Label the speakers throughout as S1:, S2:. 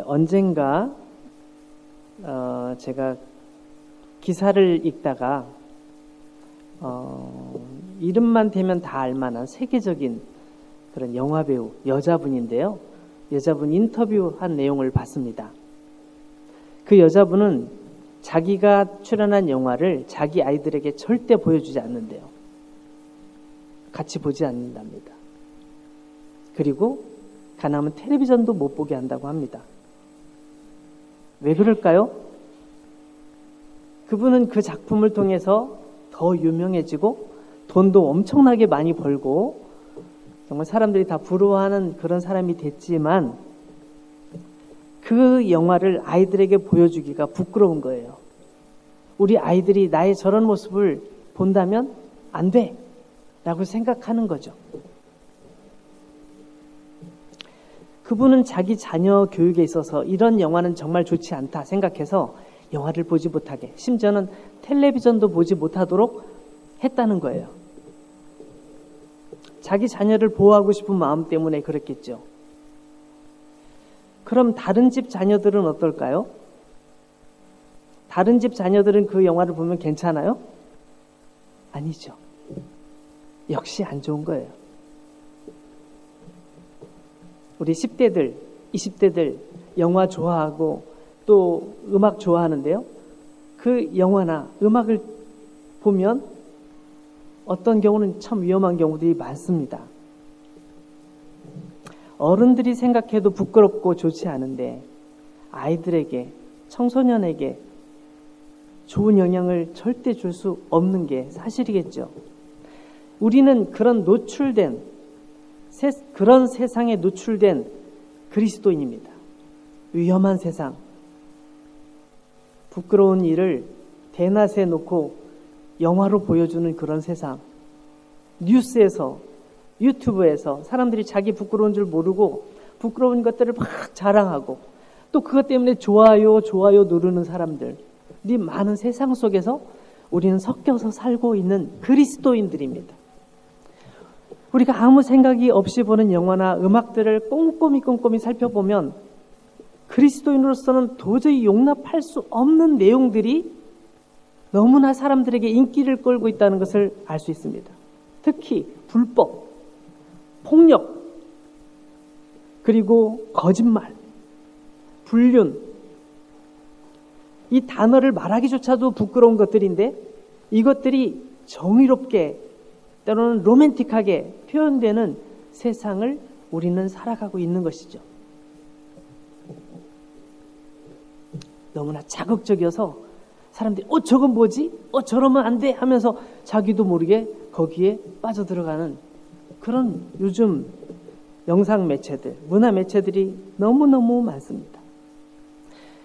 S1: 언젠가 제가 기사를 읽다가 이름만 대면 다 알만한 세계적인 그런 영화배우 여자분인데요. 여자분 인터뷰한 내용을 봤습니다. 그 여자분은 자기가 출연한 영화를 자기 아이들에게 절대 보여주지 않는데요. 같이 보지 않는답니다. 그리고 가능하면 텔레비전도 못 보게 한다고 합니다. 왜 그럴까요? 그분은 그 작품을 통해서 더 유명해지고 돈도 엄청나게 많이 벌고 정말 사람들이 다 부러워하는 그런 사람이 됐지만 그 영화를 아이들에게 보여주기가 부끄러운 거예요. 우리 아이들이 나의 저런 모습을 본다면 안 돼 라고 생각하는 거죠. 그분은 자기 자녀 교육에 있어서 이런 영화는 정말 좋지 않다 생각해서 영화를 보지 못하게, 심지어는 텔레비전도 보지 못하도록 했다는 거예요. 자기 자녀를 보호하고 싶은 마음 때문에 그랬겠죠. 그럼 다른 집 자녀들은 어떨까요? 다른 집 자녀들은 그 영화를 보면 괜찮아요? 아니죠. 역시 안 좋은 거예요. 우리 10대들, 20대들 영화 좋아하고 또 음악 좋아하는데요. 그 영화나 음악을 보면 어떤 경우는 참 위험한 경우들이 많습니다. 어른들이 생각해도 부끄럽고 좋지 않은데 아이들에게, 청소년에게 좋은 영향을 절대 줄 수 없는 게 사실이겠죠. 우리는 그런 그런 세상에 노출된 그리스도인입니다. 위험한 세상, 부끄러운 일을 대낮에 놓고 영화로 보여주는 그런 세상, 뉴스에서, 유튜브에서 사람들이 자기 부끄러운 줄 모르고 부끄러운 것들을 막 자랑하고 또 그것 때문에 좋아요 누르는 사람들, 이 많은 세상 속에서 우리는 섞여서 살고 있는 그리스도인들입니다. 우리가 아무 생각이 없이 보는 영화나 음악들을 꼼꼼히 살펴보면 그리스도인으로서는 도저히 용납할 수 없는 내용들이 너무나 사람들에게 인기를 끌고 있다는 것을 알 수 있습니다. 특히 불법, 폭력, 그리고 거짓말, 불륜, 이 단어를 말하기조차도 부끄러운 것들인데 이것들이 정의롭게 때로는 로맨틱하게 표현되는 세상을 우리는 살아가고 있는 것이죠. 너무나 자극적이어서 사람들이 저건 뭐지? 저러면 안 돼 하면서 자기도 모르게 거기에 빠져들어가는 그런 요즘 영상 매체들, 문화 매체들이 너무너무 많습니다.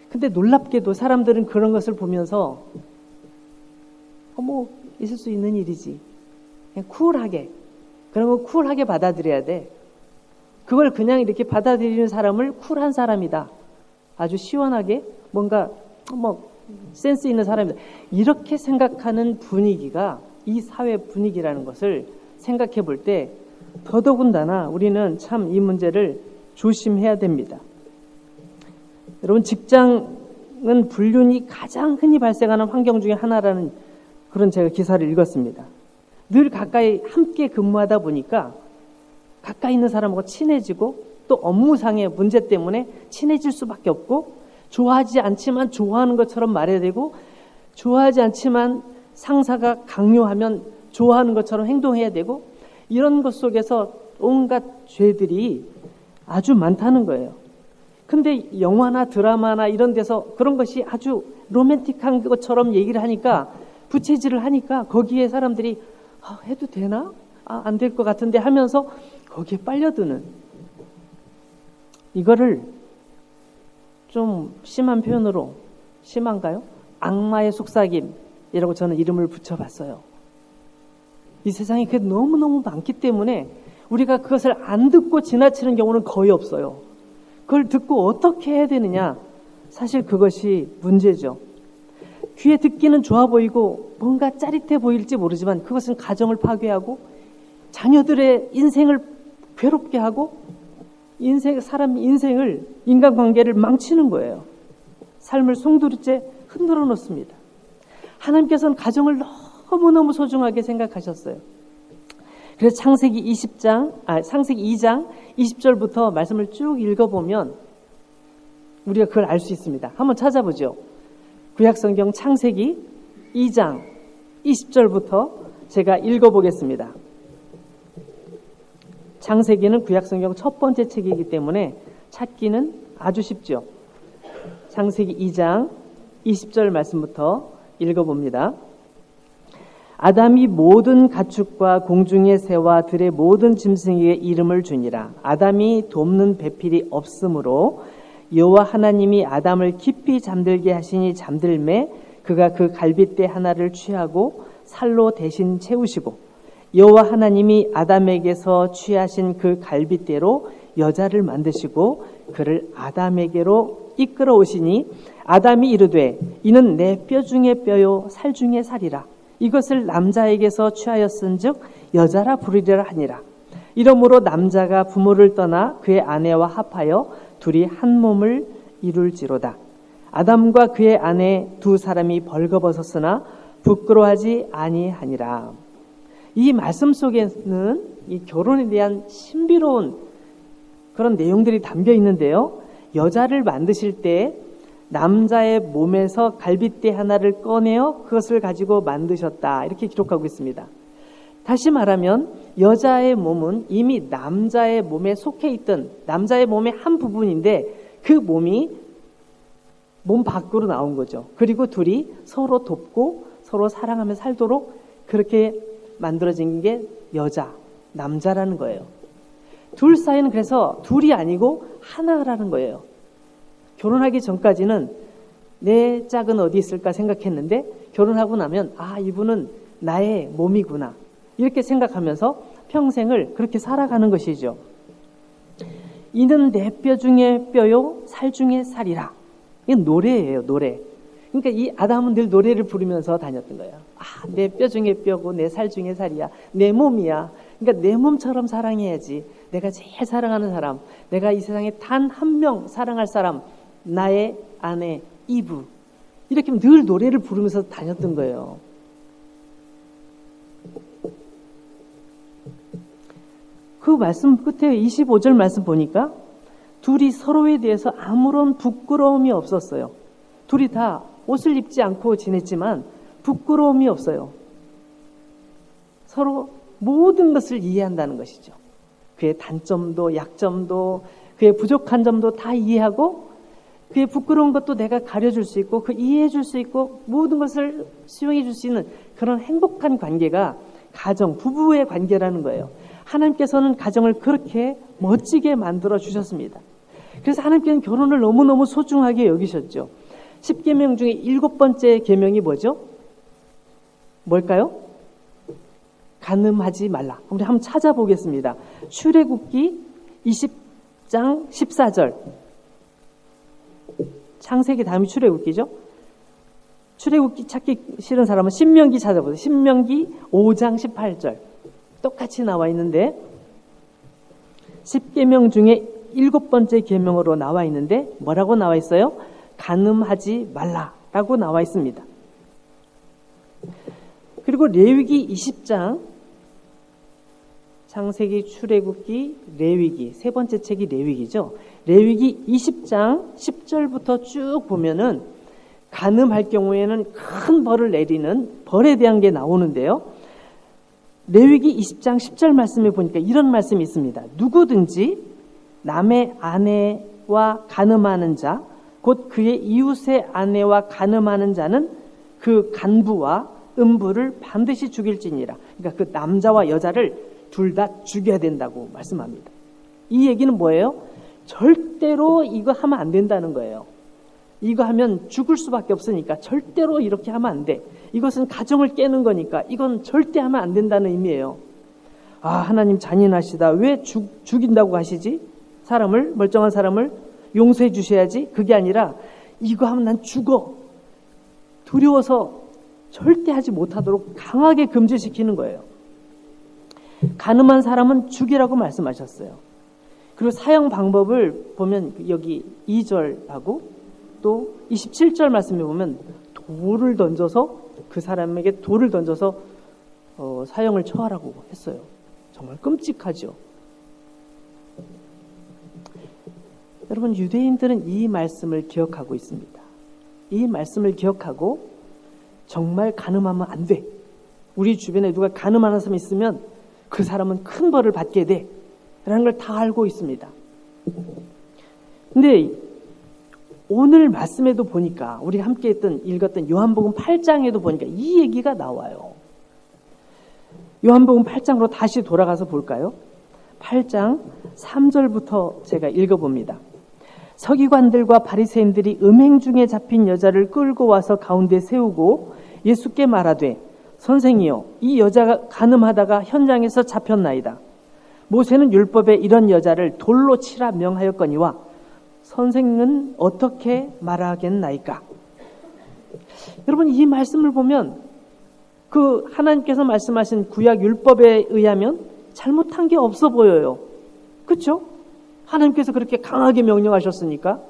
S1: 근데 놀랍게도 사람들은 그런 것을 보면서 뭐 있을 수 있는 일이지, 그냥 쿨하게, 그런 거 쿨하게 받아들여야 돼. 그걸 그냥 이렇게 받아들이는 사람을 쿨한 사람이다, 아주 시원하게 뭔가 센스 있는 사람이다, 이렇게 생각하는 분위기가 이 사회 분위기라는 것을 생각해 볼 때 더더군다나 우리는 참 이 문제를 조심해야 됩니다. 여러분, 직장은 불륜이 가장 흔히 발생하는 환경 중에 하나라는 그런 제가 기사를 읽었습니다. 늘 가까이 함께 근무하다 보니까 가까이 있는 사람하고 친해지고 또 업무상의 문제 때문에 친해질 수밖에 없고, 좋아하지 않지만 좋아하는 것처럼 말해야 되고, 좋아하지 않지만 상사가 강요하면 좋아하는 것처럼 행동해야 되고, 이런 것 속에서 온갖 죄들이 아주 많다는 거예요. 근데 영화나 드라마나 이런 데서 그런 것이 아주 로맨틱한 것처럼 얘기를 하니까, 부채질을 하니까 거기에 사람들이 해도 되나? 안 될 것 같은데 하면서 거기에 빨려드는, 이거를 좀 심한 표현으로, 심한가요? 악마의 속삭임이라고 저는 이름을 붙여봤어요. 이 세상에 그게 너무너무 많기 때문에 우리가 그것을 안 듣고 지나치는 경우는 거의 없어요. 그걸 듣고 어떻게 해야 되느냐, 사실 그것이 문제죠. 귀에 듣기는 좋아 보이고 뭔가 짜릿해 보일지 모르지만 그것은 가정을 파괴하고 자녀들의 인생을 괴롭게 하고 사람 인생을, 인간관계를 망치는 거예요. 삶을 송두리째 흔들어 놓습니다. 하나님께서는 가정을 너무너무 소중하게 생각하셨어요. 그래서 창세기 2장 20절부터 말씀을 쭉 읽어보면 우리가 그걸 알 수 있습니다. 한번 찾아보죠. 구약성경 창세기 2장 20절부터 제가 읽어보겠습니다. 창세기는 구약성경 첫 번째 책이기 때문에 찾기는 아주 쉽죠. 창세기 2장 20절 말씀부터 읽어봅니다. 아담이 모든 가축과 공중의 새와 들의 모든 짐승에게 이름을 주니라. 아담이 돕는 배필이 없으므로 여호와 하나님이 아담을 깊이 잠들게 하시니 잠들매 그가 그 갈빗대 하나를 취하고 살로 대신 채우시고 여호와 하나님이 아담에게서 취하신 그 갈빗대로 여자를 만드시고 그를 아담에게로 이끌어 오시니 아담이 이르되 이는 내 뼈 중에 뼈요 살 중에 살이라. 이것을 남자에게서 취하였은즉 여자라 부르리라 하니라. 이러므로 남자가 부모를 떠나 그의 아내와 합하여 둘이 한 몸을 이룰지로다. 아담과 그의 아내 두 사람이 벌거벗었으나 부끄러워하지 아니하니라. 이 말씀 속에는 이 결혼에 대한 신비로운 그런 내용들이 담겨 있는데요. 여자를 만드실 때 남자의 몸에서 갈빗대 하나를 꺼내어 그것을 가지고 만드셨다. 이렇게 기록하고 있습니다. 다시 말하면 여자의 몸은 이미 남자의 몸에 속해 있던 남자의 몸의 한 부분인데 그 몸이 몸 밖으로 나온 거죠. 그리고 둘이 서로 돕고 서로 사랑하며 살도록 그렇게 만들어진 게 여자, 남자라는 거예요. 둘 사이는 그래서 둘이 아니고 하나라는 거예요. 결혼하기 전까지는 내 짝은 어디 있을까 생각했는데 결혼하고 나면 이분은 나의 몸이구나 이렇게 생각하면서 평생을 그렇게 살아가는 것이죠. 이는 내 뼈 중에 뼈요 살 중에 살이라. 이건 노래예요, 노래. 그러니까 이 아담은 늘 노래를 부르면서 다녔던 거예요. 내 뼈 중에 뼈고 내 살 중에 살이야. 내 몸이야. 그러니까 내 몸처럼 사랑해야지. 내가 제일 사랑하는 사람, 내가 이 세상에 단 한 명 사랑할 사람, 나의 아내 이브. 이렇게 늘 노래를 부르면서 다녔던 거예요. 그 말씀 끝에 25절 말씀 보니까 둘이 서로에 대해서 아무런 부끄러움이 없었어요. 둘이 다 옷을 입지 않고 지냈지만 부끄러움이 없어요. 서로 모든 것을 이해한다는 것이죠. 그의 단점도 약점도 그의 부족한 점도 다 이해하고 그의 부끄러운 것도 내가 가려줄 수 있고 그 이해해 줄 수 있고 모든 것을 수용해 줄 수 있는 그런 행복한 관계가 가정, 부부의 관계라는 거예요. 하나님께서는 가정을 그렇게 멋지게 만들어 주셨습니다. 그래서 하나님께는 결혼을 너무너무 소중하게 여기셨죠. 10계명 중에 7번째 계명이 뭐죠? 뭘까요? 간음하지 말라. 우리 한번 찾아보겠습니다. 출애굽기 20장 14절. 창세기 다음이 출애굽기죠. 출애굽기 찾기 싫은 사람은 신명기 찾아보세요. 신명기 5장 18절. 똑같이 나와 있는데 10계명 중에 7번째 계명으로 나와 있는데 뭐라고 나와 있어요? 간음하지 말라라고 나와 있습니다. 그리고 레위기 20장, 창세기, 출애굽기, 레위기, 세 번째 책이 레위기죠. 레위기 20장 10절부터 쭉 보면은 간음할 경우에는 큰 벌을 내리는 벌에 대한 게 나오는데요. 레위기 20장 10절 말씀에 보니까 이런 말씀이 있습니다. 누구든지 남의 아내와 간음하는 자, 곧 그의 이웃의 아내와 간음하는 자는 그 간부와 음부를 반드시 죽일지니라. 그러니까 그 남자와 여자를 둘 다 죽여야 된다고 말씀합니다. 이 얘기는 뭐예요? 절대로 이거 하면 안 된다는 거예요. 이거 하면 죽을 수밖에 없으니까 절대로 이렇게 하면 안 돼. 이것은 가정을 깨는 거니까 이건 절대 하면 안 된다는 의미예요. 하나님 잔인하시다. 왜 죽인다고 하시지? 사람을, 멀쩡한 사람을 용서해 주셔야지. 그게 아니라 이거 하면 난 죽어. 두려워서 절대 하지 못하도록 강하게 금지시키는 거예요. 간음한 사람은 죽이라고 말씀하셨어요. 그리고 사형 방법을 보면 여기 2절하고 또 27절 말씀에 보면 돌을 던져서 그 사람에게 돌을 던져서 사형을 처하라고 했어요. 정말 끔찍하죠. 여러분, 유대인들은 이 말씀을 기억하고 있습니다. 이 말씀을 기억하고 정말 간음하면 안 돼. 우리 주변에 누가 간음하는 사람이 있으면 그 사람은 큰 벌을 받게 돼. 라는 걸 다 알고 있습니다. 근데 오늘 말씀에도 보니까 우리가 함께 읽었던 요한복음 8장에도 보니까 이 얘기가 나와요. 요한복음 8장으로 다시 돌아가서 볼까요? 8장 3절부터 제가 읽어봅니다. 서기관들과 바리새인들이 음행 중에 잡힌 여자를 끌고 와서 가운데 세우고 예수께 말하되 선생이여 이 여자가 간음하다가 현장에서 잡혔나이다. 모세는 율법에 이런 여자를 돌로 치라 명하였거니와 선생은 어떻게 말하겠나이까? 여러분, 이 말씀을 보면 그 하나님께서 말씀하신 구약 율법에 의하면 잘못한 게 없어 보여요. 그렇죠? 하나님께서 그렇게 강하게 명령하셨으니까.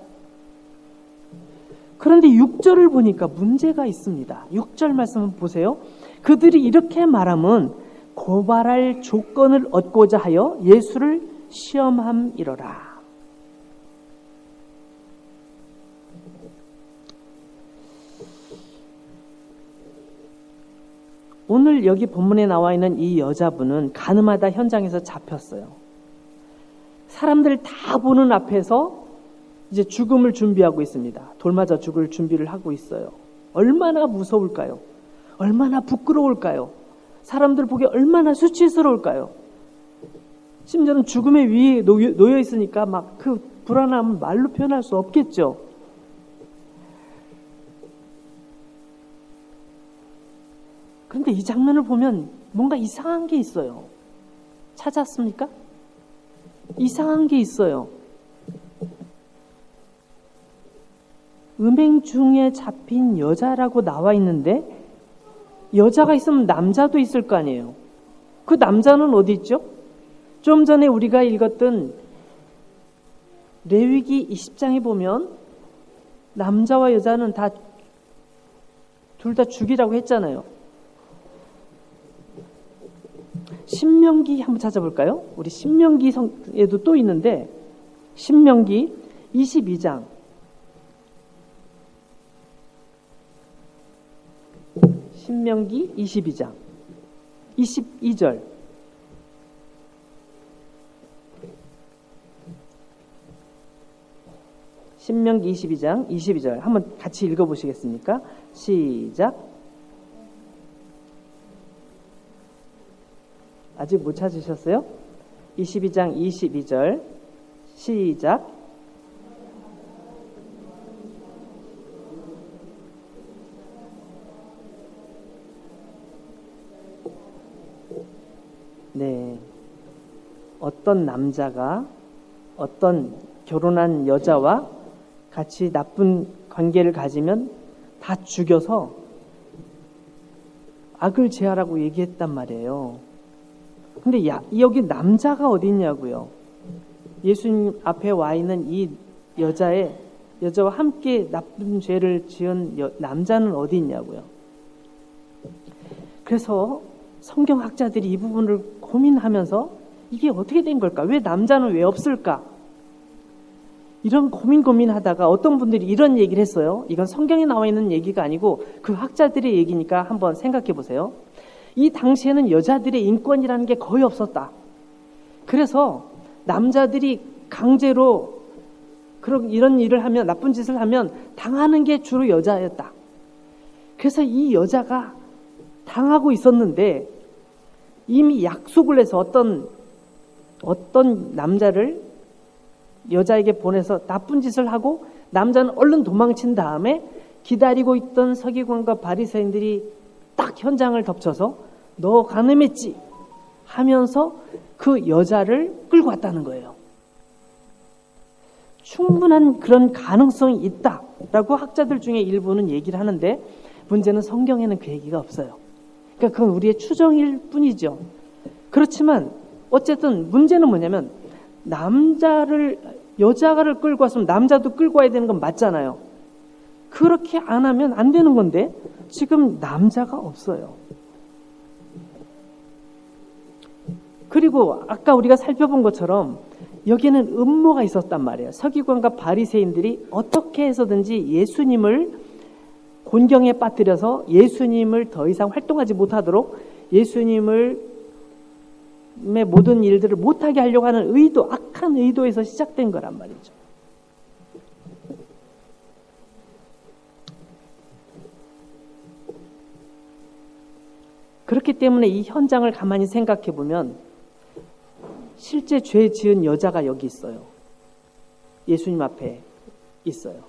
S1: 그런데 6절을 보니까 문제가 있습니다. 6절 말씀을 보세요. 그들이 이렇게 말하면 고발할 조건을 얻고자 하여 예수를 시험함이로라. 오늘 여기 본문에 나와 있는 이 여자분은 간음하다 현장에서 잡혔어요. 사람들 다 보는 앞에서 이제 죽음을 준비하고 있습니다. 돌 맞아 죽을 준비를 하고 있어요. 얼마나 무서울까요? 얼마나 부끄러울까요? 사람들 보기에 얼마나 수치스러울까요? 심지어는 죽음의 위에 놓여 있으니까 막 그 불안함을 말로 표현할 수 없겠죠. 그런데 이 장면을 보면 뭔가 이상한 게 있어요. 찾았습니까? 이상한 게 있어요. 음행 중에 잡힌 여자라고 나와 있는데 여자가 있으면 남자도 있을 거 아니에요. 그 남자는 어디 있죠? 좀 전에 우리가 읽었던 레위기 20장에 보면 남자와 여자는 다 둘 다 죽이라고 했잖아요. 신명기 한번 찾아볼까요? 우리 신명기에도 또 있는데 신명기 22장 신명기 22장 22절 신명기 22장 22절 한번 같이 읽어보시겠습니까? 시작. 아직 못 찾으셨어요? 22장 22절 시작. 네, 어떤 남자가 어떤 결혼한 여자와 같이 나쁜 관계를 가지면 다 죽여서 악을 제하라고 얘기했단 말이에요. 근데 여기 남자가 어디 있냐고요. 예수님 앞에 와 있는 이 여자와 함께 나쁜 죄를 지은 남자는 어디 있냐고요. 그래서 성경학자들이 이 부분을 고민하면서 이게 어떻게 된 걸까? 왜 남자는 왜 없을까? 이런 고민하다가 어떤 분들이 이런 얘기를 했어요. 이건 성경에 나와 있는 얘기가 아니고 그 학자들의 얘기니까 한번 생각해 보세요. 이 당시에는 여자들의 인권이라는 게 거의 없었다. 그래서 남자들이 강제로 이런 일을 하면, 나쁜 짓을 하면 당하는 게 주로 여자였다. 그래서 이 여자가 당하고 있었는데 이미 약속을 해서 어떤 남자를 여자에게 보내서 나쁜 짓을 하고 남자는 얼른 도망친 다음에 기다리고 있던 서기관과 바리새인들이 딱 현장을 덮쳐서 너 간음했지 하면서 그 여자를 끌고 왔다는 거예요. 충분한 그런 가능성이 있다라고 학자들 중에 일부는 얘기를 하는데 문제는 성경에는 그 얘기가 없어요. 그러니까 그건 우리의 추정일 뿐이죠. 그렇지만 어쨌든 문제는 뭐냐면 여자를 끌고 왔으면 남자도 끌고 와야 되는 건 맞잖아요. 그렇게 안 하면 안 되는 건데 지금 남자가 없어요. 그리고 아까 우리가 살펴본 것처럼 여기에는 음모가 있었단 말이에요. 서기관과 바리새인들이 어떻게 해서든지 예수님을 곤경에 빠뜨려서 예수님을 더 이상 활동하지 못하도록 예수님의 모든 일들을 못하게 하려고 하는 의도, 악한 의도에서 시작된 거란 말이죠. 그렇기 때문에 이 현장을 가만히 생각해 보면 실제 죄 지은 여자가 여기 있어요. 예수님 앞에 있어요.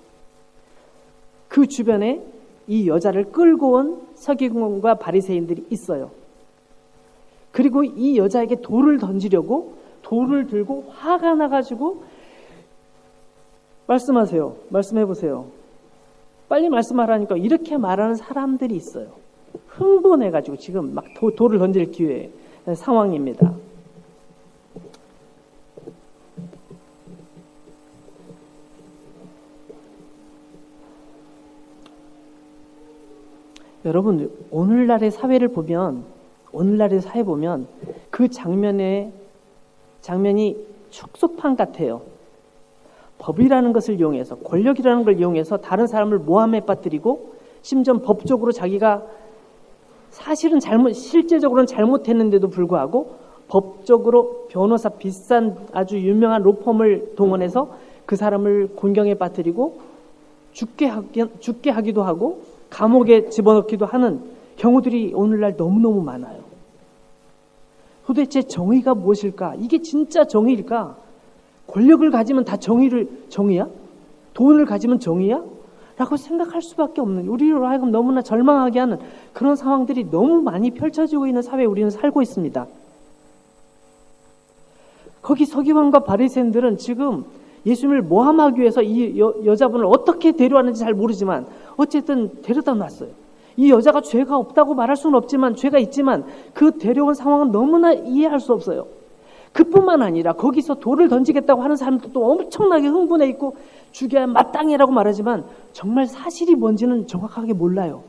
S1: 그 주변에 이 여자를 끌고 온 서기관과 바리새인들이 있어요. 그리고 이 여자에게 돌을 던지려고 돌을 들고 화가 나가지고 말씀하세요. 말씀해보세요. 빨리 말씀하라니까 이렇게 말하는 사람들이 있어요. 흥분해가지고 지금 막 돌을 던질 기회 상황입니다. 여러분, 오늘날의 사회 보면 그 장면이 축소판 같아요. 법이라는 것을 이용해서, 권력이라는 걸 이용해서 다른 사람을 모함에 빠뜨리고 심지어 법적으로 자기가 사실은 실제적으로는 잘못했는데도 불구하고 법적으로 변호사, 비싼 아주 유명한 로펌을 동원해서 그 사람을 곤경에 빠뜨리고 죽게 하기도 하고 감옥에 집어넣기도 하는 경우들이 오늘날 너무너무 많아요. 도대체 정의가 무엇일까? 이게 진짜 정의일까? 권력을 가지면 다 정의야? 돈을 가지면 정의야? 라고 생각할 수밖에 없는, 우리로 하여금 너무나 절망하게 하는 그런 상황들이 너무 많이 펼쳐지고 있는 사회에 우리는 살고 있습니다. 거기 서기관과 바리새인들은 지금 예수님을 모함하기 위해서 이 여자분을 어떻게 데려왔는지 잘 모르지만 어쨌든 데려다 놨어요. 이 여자가 죄가 없다고 말할 수는 없지만 죄가 있지만 그 데려온 상황은 너무나 이해할 수 없어요. 그뿐만 아니라 거기서 돌을 던지겠다고 하는 사람들도 엄청나게 흥분해 있고 죽여야 마땅해라고 말하지만 정말 사실이 뭔지는 정확하게 몰라요.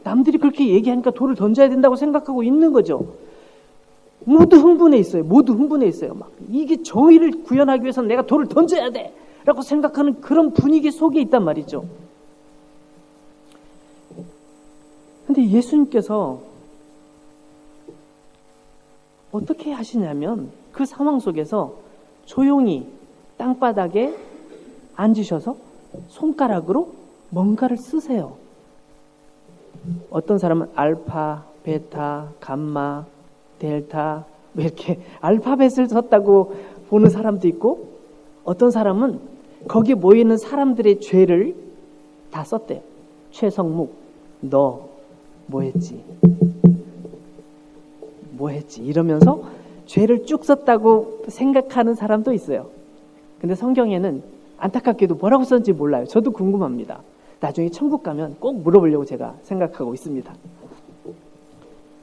S1: 남들이 그렇게 얘기하니까 돌을 던져야 된다고 생각하고 있는 거죠. 모두 흥분해 있어요. 막 이게 정의를 구현하기 위해서는 내가 돌을 던져야 돼 라고 생각하는 그런 분위기 속에 있단 말이죠. 근데 예수님께서 어떻게 하시냐면 그 상황 속에서 조용히 땅바닥에 앉으셔서 손가락으로 뭔가를 쓰세요. 어떤 사람은 알파, 베타, 감마, 델타 이렇게 알파벳을 썼다고 보는 사람도 있고 어떤 사람은 거기에 모이는 사람들의 죄를 다 썼대요. 최성묵, 너 뭐했지 이러면서 죄를 쭉 썼다고 생각하는 사람도 있어요. 근데 성경에는 안타깝게도 뭐라고 썼는지 몰라요. 저도 궁금합니다. 나중에 천국 가면 꼭 물어보려고 제가 생각하고 있습니다.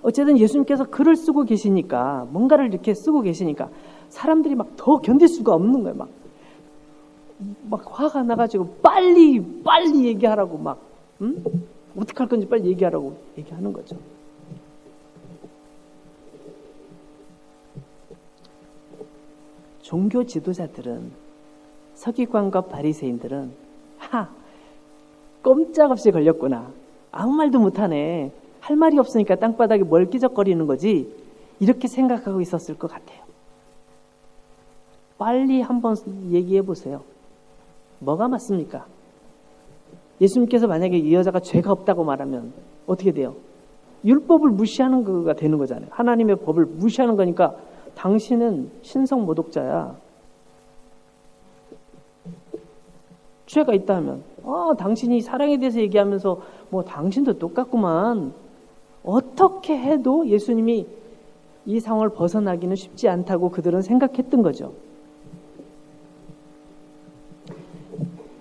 S1: 어쨌든 예수님께서 글을 쓰고 계시니까 뭔가를 이렇게 쓰고 계시니까 사람들이 막 더 견딜 수가 없는 거예요. 막 화가 나가지고 빨리 얘기하라고 어떻게 할 건지 빨리 얘기하라고 얘기하는 거죠. 종교 지도자들은 서기관과 바리새인들은 꼼짝없이 걸렸구나. 아무 말도 못하네. 할 말이 없으니까 땅바닥에 멀기적거리는 거지. 이렇게 생각하고 있었을 것 같아요. 빨리 한번 얘기해 보세요. 뭐가 맞습니까? 예수님께서 만약에 이 여자가 죄가 없다고 말하면 어떻게 돼요? 율법을 무시하는 거가 되는 거잖아요. 하나님의 법을 무시하는 거니까 당신은 신성 모독자야. 죄가 있다면 당신이 사랑에 대해서 얘기하면서 당신도 똑같구만. 어떻게 해도 예수님이 이 상황을 벗어나기는 쉽지 않다고 그들은 생각했던 거죠.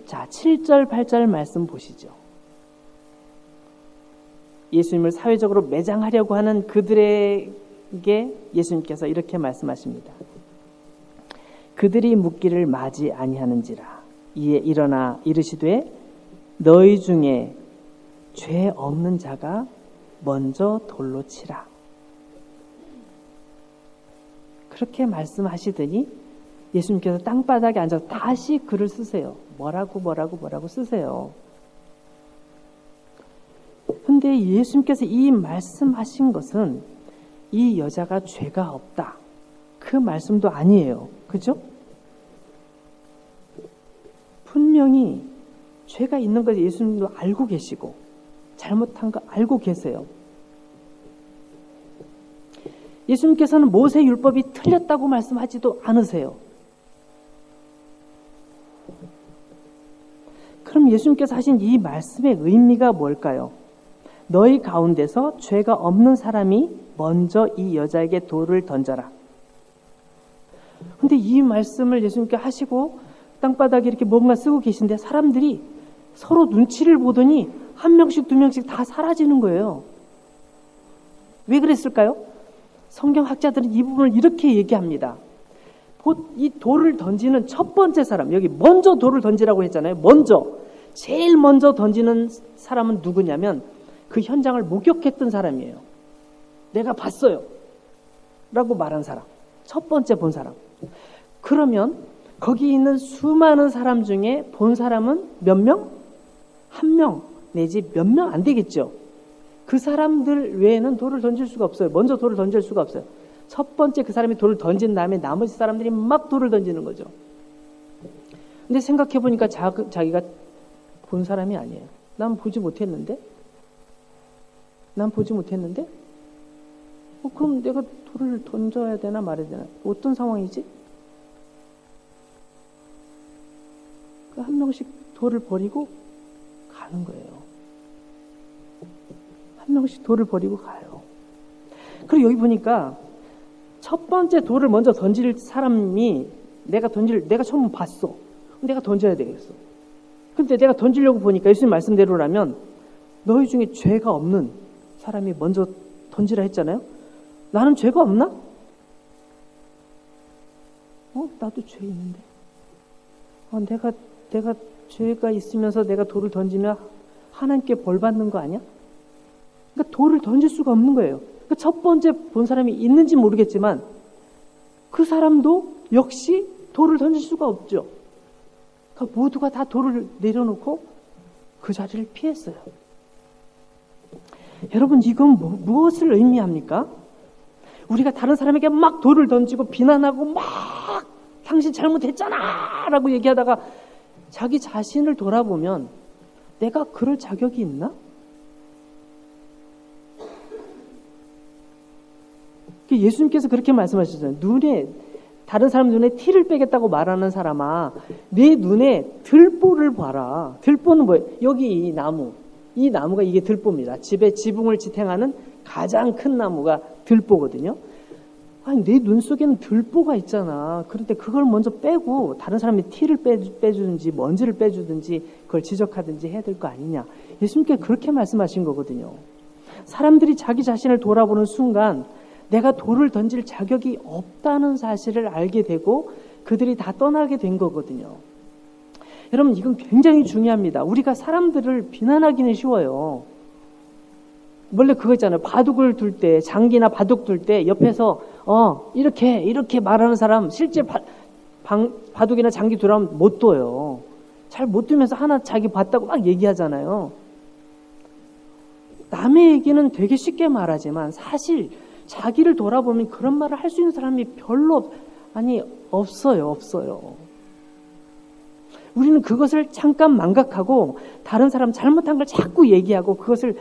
S1: 자, 7절, 8절 말씀 보시죠. 예수님을 사회적으로 매장하려고 하는 그들에게 예수님께서 이렇게 말씀하십니다. 그들이 묻기를 마지 아니하는지라. 이에 일어나 이르시되 너희 중에 죄 없는 자가 먼저 돌로 치라. 그렇게 말씀하시더니 예수님께서 땅바닥에 앉아서 다시 글을 쓰세요. 뭐라고 쓰세요. 근데 예수님께서 이 말씀하신 것은 이 여자가 죄가 없다, 그 말씀도 아니에요. 그죠? 분명히 죄가 있는 걸 예수님도 알고 계시고 잘못한 거 알고 계세요. 예수님께서는 모세 율법이 틀렸다고 말씀하지도 않으세요. 그럼 예수님께서 하신 이 말씀의 의미가 뭘까요? 너희 가운데서 죄가 없는 사람이 먼저 이 여자에게 돌을 던져라. 근데 이 말씀을 예수님께 하시고 땅바닥에 이렇게 뭔가 쓰고 계신데 사람들이 서로 눈치를 보더니 한 명씩 두 명씩 다 사라지는 거예요. 왜 그랬을까요? 성경학자들은 이 부분을 이렇게 얘기합니다. 이 돌을 던지는 첫 번째 사람, 여기 먼저 돌을 던지라고 했잖아요. 제일 먼저 던지는 사람은 누구냐면 그 현장을 목격했던 사람이에요. 내가 봤어요 라고 말한 사람, 첫 번째 본 사람. 그러면 거기 있는 수많은 사람 중에 본 사람은 몇 명? 한 명 내지 몇 명 안 되겠죠. 그 사람들 외에는 돌을 던질 수가 없어요. 먼저 돌을 던질 수가 없어요. 첫 번째 그 사람이 돌을 던진 다음에 나머지 사람들이 막 돌을 던지는 거죠. 근데 생각해보니까 자기가 본 사람이 아니에요. 난 보지 못했는데? 그럼 내가 돌을 던져야 되나 말아야 되나? 어떤 상황이지? 한 명씩 돌을 버리고 가는 거예요. 한 명씩 돌을 버리고 가요. 그리고 여기 보니까 첫 번째 돌을 먼저 던질 사람이 내가 처음 봤어. 내가 던져야 되겠어. 근데 내가 던지려고 보니까 예수님 말씀대로라면 너희 중에 죄가 없는 사람이 먼저 던지라 했잖아요. 나는 죄가 없나? 나도 죄 있는데. 내가 죄가 있으면서 내가 돌을 던지면 하나님께 벌 받는 거 아니야? 그러니까 돌을 던질 수가 없는 거예요. 그러니까 첫 번째 본 사람이 있는지 모르겠지만 그 사람도 역시 돌을 던질 수가 없죠. 그러니까 모두가 다 돌을 내려놓고 그 자리를 피했어요. 여러분, 이건 무엇을 의미합니까? 우리가 다른 사람에게 막 돌을 던지고 비난하고 막 당신 잘못했잖아 라고 얘기하다가 자기 자신을 돌아보면 내가 그럴 자격이 있나? 예수님께서 그렇게 말씀하셨잖아요. 다른 사람 눈에 티를 빼겠다고 말하는 사람아, 내 눈에 들보를 봐라. 들보는 뭐예요? 여기 이 나무가 이게 들보입니다. 집에 지붕을 지탱하는 가장 큰 나무가 들보거든요. 아니, 내 눈 속에는 들보가 있잖아. 그런데 그걸 먼저 빼고 다른 사람이 티를 빼주든지 먼지를 빼주든지 그걸 지적하든지 해야 될 거 아니냐. 예수님께 그렇게 말씀하신 거거든요. 사람들이 자기 자신을 돌아보는 순간 내가 돌을 던질 자격이 없다는 사실을 알게 되고 그들이 다 떠나게 된 거거든요. 여러분, 이건 굉장히 중요합니다. 우리가 사람들을 비난하기는 쉬워요. 원래 그거 있잖아요. 바둑을 둘 때, 장기나 바둑 둘 때 옆에서 이렇게 말하는 사람 실제 바둑이나 장기 두라면 못 둬요. 잘 못 두면서 하나 자기 봤다고 막 얘기하잖아요. 남의 얘기는 되게 쉽게 말하지만 사실 자기를 돌아보면 그런 말을 할 수 있는 사람이 별로 없어요. 우리는 그것을 잠깐 망각하고 다른 사람 잘못한 걸 자꾸 얘기하고 그것을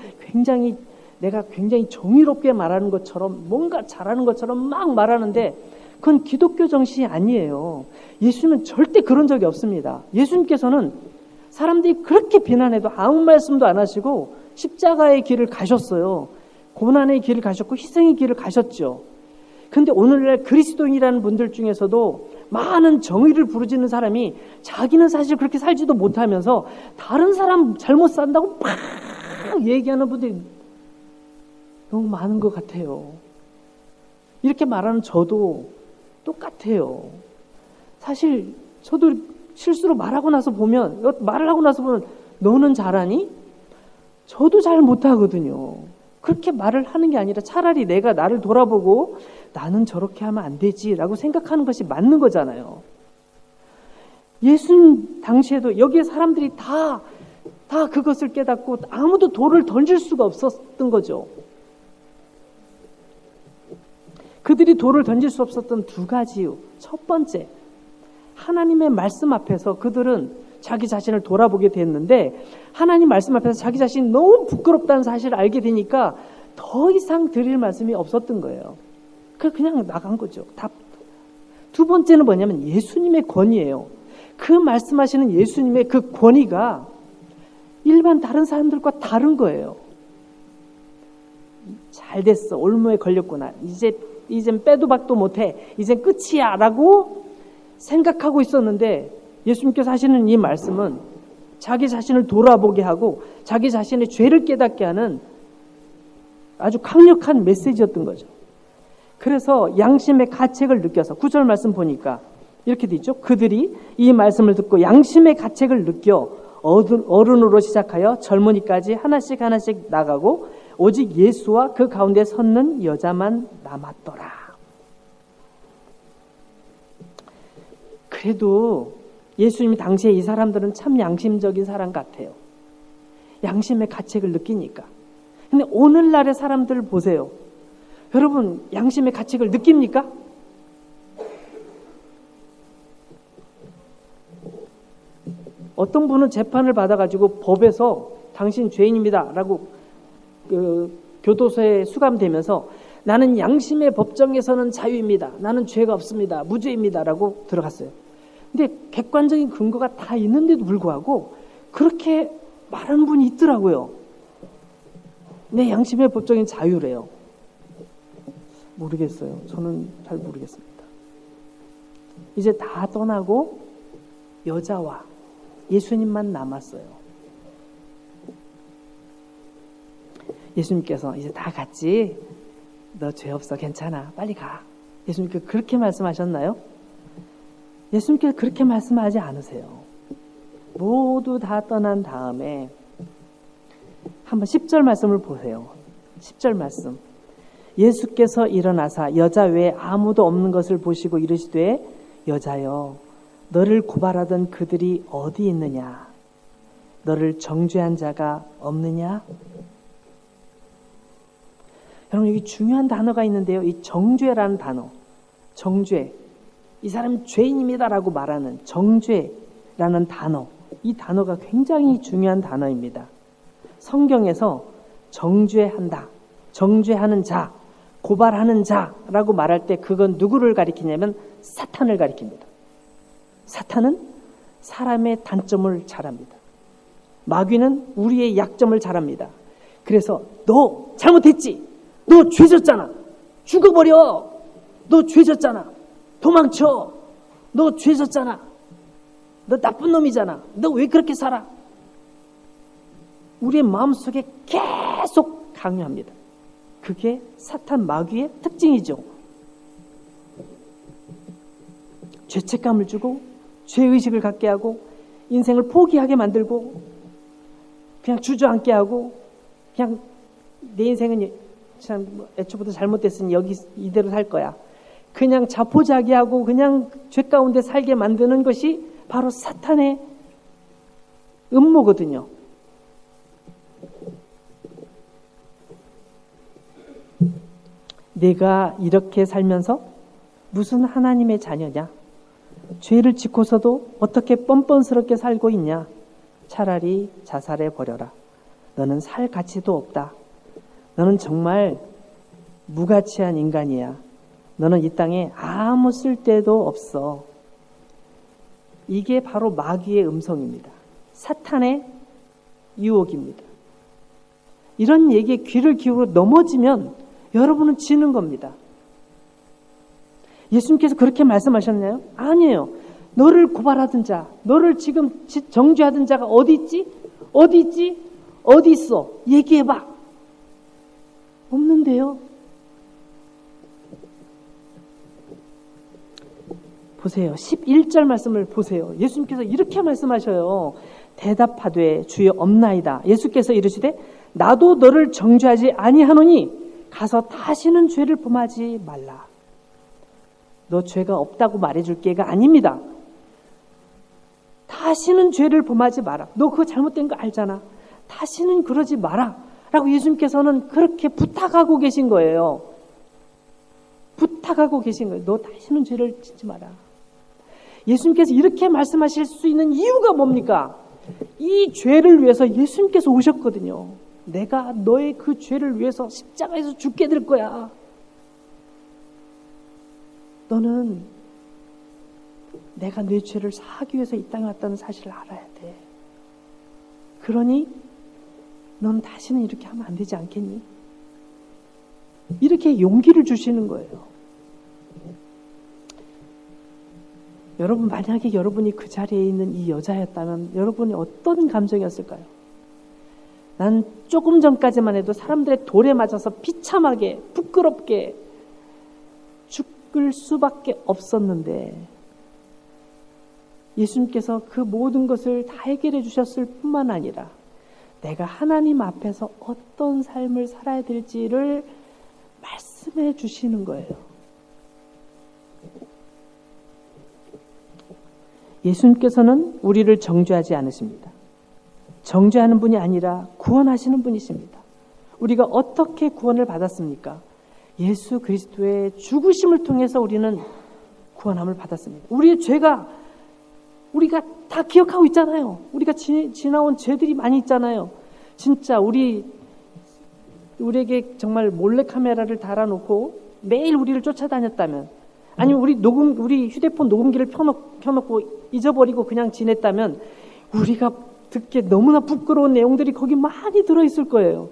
S1: 내가 굉장히 정의롭게 말하는 것처럼 뭔가 잘하는 것처럼 막 말하는데 그건 기독교 정신이 아니에요. 예수님은 절대 그런 적이 없습니다. 예수님께서는 사람들이 그렇게 비난해도 아무 말씀도 안 하시고 십자가의 길을 가셨어요. 고난의 길을 가셨고 희생의 길을 가셨죠. 근데 오늘날 그리스도인이라는 분들 중에서도 많은 정의를 부르짖는 사람이 자기는 사실 그렇게 살지도 못하면서 다른 사람 잘못 산다고 막 얘기하는 분들이 너무 많은 것 같아요. 이렇게 말하는 저도 똑같아요. 사실 저도 실수로 말을 하고 나서 보면 너는 잘하니? 저도 잘 못하거든요. 그렇게 말을 하는 게 아니라 차라리 내가 나를 돌아보고 나는 저렇게 하면 안 되지라고 생각하는 것이 맞는 거잖아요. 예수님 당시에도 여기에 사람들이 다 그것을 깨닫고 아무도 돌을 던질 수가 없었던 거죠. 그들이 돌을 던질 수 없었던 두 가지 이유. 첫 번째, 하나님의 말씀 앞에서 그들은 자기 자신을 돌아보게 됐는데 하나님 말씀 앞에서 자기 자신이 너무 부끄럽다는 사실을 알게 되니까 더 이상 드릴 말씀이 없었던 거예요. 그냥 나간 거죠. 두 번째는 뭐냐면 예수님의 권위예요. 그 말씀하시는 예수님의 그 권위가 일반 다른 사람들과 다른 거예요. 잘 됐어. 올무에 걸렸구나. 이젠 빼도 박도 못해. 이젠 끝이야. 라고 생각하고 있었는데 예수님께서 하시는 이 말씀은 자기 자신을 돌아보게 하고 자기 자신의 죄를 깨닫게 하는 아주 강력한 메시지였던 거죠. 그래서 양심의 가책을 느껴서 9절 말씀 보니까 이렇게 돼 있죠. 그들이 이 말씀을 듣고 양심의 가책을 느껴 어른으로 시작하여 젊은이까지 하나씩 나가고 오직 예수와 그 가운데 섰는 여자만 남았더라. 그래도 예수님이 당시에 이 사람들은 참 양심적인 사람 같아요. 양심의 가책을 느끼니까. 근데 오늘날의 사람들 보세요. 여러분 양심의 가책을 느낍니까? 어떤 분은 재판을 받아가지고 법에서 당신 죄인입니다 라고 교도소에 수감되면서 나는 양심의 법정에서는 자유입니다. 나는 죄가 없습니다. 무죄입니다. 라고 들어갔어요. 근데 객관적인 근거가 다 있는데도 불구하고 그렇게 말하는 분이 있더라고요. 내 양심의 법정인 자유래요. 모르겠어요. 저는 잘 모르겠습니다. 이제 다 떠나고 여자와 예수님만 남았어요. 예수님께서 이제 다 갔지? 너 죄 없어. 괜찮아. 빨리 가. 예수님께서 그렇게 말씀하셨나요? 예수님께서 그렇게 말씀하지 않으세요. 모두 다 떠난 다음에 한번 10절 말씀을 보세요. 10절 말씀. 예수께서 일어나사 여자 외에 아무도 없는 것을 보시고 이르시되 여자여 너를 고발하던 그들이 어디 있느냐? 너를 정죄한 자가 없느냐? 여러분 여기 중요한 단어가 있는데요. 이 정죄라는 단어. 정죄. 이 사람은 죄인입니다라고 말하는 정죄라는 단어. 이 단어가 굉장히 중요한 단어입니다. 성경에서 정죄한다. 정죄하는 자. 고발하는 자라고 말할 때 그건 누구를 가리키냐면 사탄을 가리킵니다. 사탄은 사람의 단점을 잘합니다. 마귀는 우리의 약점을 잘합니다. 그래서 너 잘못했지? 너 죄졌잖아. 죽어버려. 너 죄졌잖아. 도망쳐. 너 죄졌잖아. 너 나쁜 놈이잖아. 너 왜 그렇게 살아? 우리의 마음속에 계속 강요합니다. 그게 사탄 마귀의 특징이죠. 죄책감을 주고 죄의식을 갖게 하고 인생을 포기하게 만들고 그냥 주저앉게 하고 그냥 내 인생은 참 애초부터 잘못됐으니 여기 이대로 살 거야. 그냥 자포자기하고 그냥 죄 가운데 살게 만드는 것이 바로 사탄의 음모거든요. 내가 이렇게 살면서 무슨 하나님의 자녀냐? 죄를 짓고서도 어떻게 뻔뻔스럽게 살고 있냐? 차라리 자살해 버려라. 너는 살 가치도 없다. 너는 정말 무가치한 인간이야. 너는 이 땅에 아무 쓸데도 없어. 이게 바로 마귀의 음성입니다. 사탄의 유혹입니다. 이런 얘기에 귀를 기울여 넘어지면 여러분은 지는 겁니다. 예수님께서 그렇게 말씀하셨나요? 아니에요. 너를 고발하던 자, 너를 지금 정죄하던 자가 어디 있지? 어디 있지? 어디 있어? 얘기해봐. 없는데요. 보세요. 11절 말씀을 보세요. 예수님께서 이렇게 말씀하셔요. 대답하되 주여 없나이다. 예수께서 이르시되 나도 너를 정죄하지 아니하노니 가서 다시는 죄를 범하지 말라. 너 죄가 없다고 말해줄게가 아닙니다. 다시는 죄를 범하지 마라. 너 그거 잘못된 거 알잖아. 다시는 그러지 마라. 라고 예수님께서는 그렇게 부탁하고 계신 거예요. 부탁하고 계신 거예요. 너 다시는 죄를 짓지 마라. 예수님께서 이렇게 말씀하실 수 있는 이유가 뭡니까? 이 죄를 위해서 예수님께서 오셨거든요. 내가 너의 그 죄를 위해서 십자가에서 죽게 될 거야. 너는 내가 내 죄를 사하기 위해서 이 땅에 왔다는 사실을 알아야 돼. 그러니 너는 다시는 이렇게 하면 안 되지 않겠니? 이렇게 용기를 주시는 거예요. 여러분, 만약에 여러분이 그 자리에 있는 이 여자였다면 여러분이 어떤 감정이었을까요? 난 조금 전까지만 해도 사람들의 돌에 맞아서 비참하게 부끄럽게 죽을 수밖에 없었는데 예수님께서 그 모든 것을 다 해결해 주셨을 뿐만 아니라 내가 하나님 앞에서 어떤 삶을 살아야 될지를 말씀해 주시는 거예요. 예수님께서는 우리를 정죄하지 않으십니다. 정죄하는 분이 아니라 구원하시는 분이십니다. 우리가 어떻게 구원을 받았습니까? 예수 그리스도의 죽으심을 통해서 우리는 구원함을 받았습니다. 우리의 죄가 우리가 다 기억하고 있잖아요. 우리가 지나온 죄들이 많이 있잖아요. 진짜 우리에게 정말 몰래카메라를 달아놓고 매일 우리를 쫓아다녔다면, 아니면 우리 휴대폰 녹음기를 켜놓고 잊어버리고 그냥 지냈다면 우리가 듣기에 너무나 부끄러운 내용들이 거기 많이 들어있을 거예요.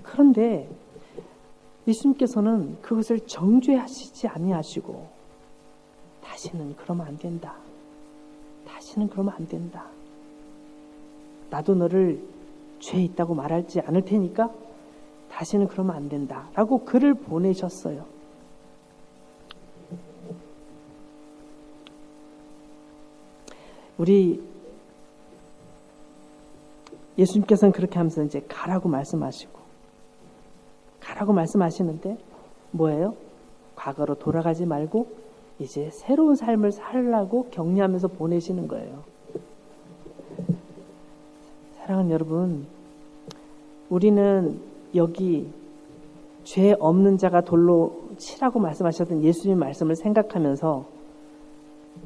S1: 그런데 예수님께서는 그것을 정죄하시지 아니하시고 다시는 그러면 안 된다. 다시는 그러면 안 된다. 나도 너를 죄 있다고 말하지 않을 테니까 다시는 그러면 안 된다. 라고 글을 보내셨어요. 우리 예수님께서는 그렇게 하면서 이제 가라고 말씀하시는데 뭐예요? 과거로 돌아가지 말고 이제 새로운 삶을 살라고 격려하면서 보내시는 거예요. 사랑하는 여러분, 우리는 여기 죄 없는 자가 돌로 치라고 말씀하셨던 예수님 말씀을 생각하면서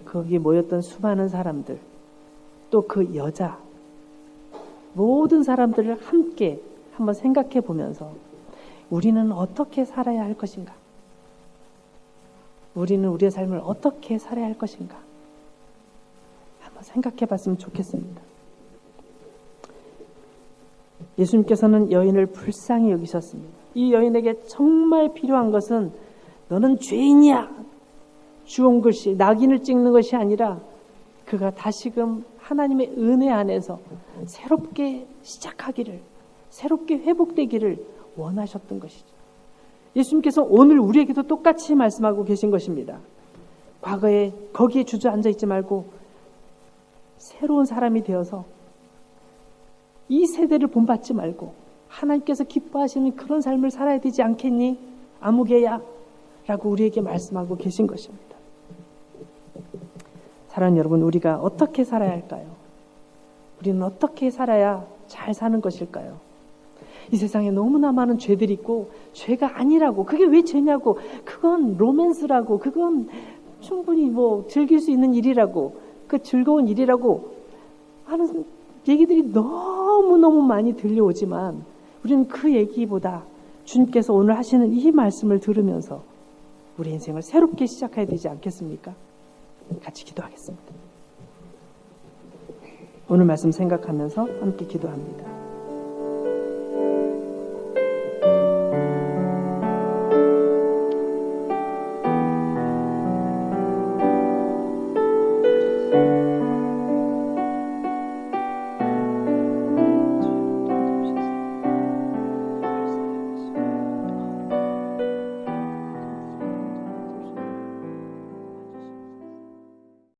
S1: 거기 모였던 수많은 사람들, 또 그 여자, 모든 사람들을 함께 한번 생각해 보면서 우리는 어떻게 살아야 할 것인가? 우리는 우리의 삶을 어떻게 살아야 할 것인가? 한번 생각해 봤으면 좋겠습니다. 예수님께서는 여인을 불쌍히 여기셨습니다. 이 여인에게 정말 필요한 것은 너는 죄인이야! 주홍 글씨, 낙인을 찍는 것이 아니라 그가 다시금 하나님의 은혜 안에서 새롭게 시작하기를, 새롭게 회복되기를 원하셨던 것이죠. 예수님께서 오늘 우리에게도 똑같이 말씀하고 계신 것입니다. 과거에 거기에 주저앉아 있지 말고 새로운 사람이 되어서 이 세대를 본받지 말고 하나님께서 기뻐하시는 그런 삶을 살아야 되지 않겠니? 아무개야 라고 우리에게 말씀하고 계신 것입니다. 사랑하는 여러분, 우리가 어떻게 살아야 할까요? 우리는 어떻게 살아야 잘 사는 것일까요? 이 세상에 너무나 많은 죄들이 있고 죄가 아니라고, 그게 왜 죄냐고, 그건 로맨스라고, 그건 충분히 즐길 수 있는 일이라고, 그 즐거운 일이라고 하는 얘기들이 너무너무 많이 들려오지만 우리는 그 얘기보다 주님께서 오늘 하시는 이 말씀을 들으면서 우리 인생을 새롭게 시작해야 되지 않겠습니까? 같이 기도하겠습니다. 오늘 말씀 생각하면서 함께 기도합니다.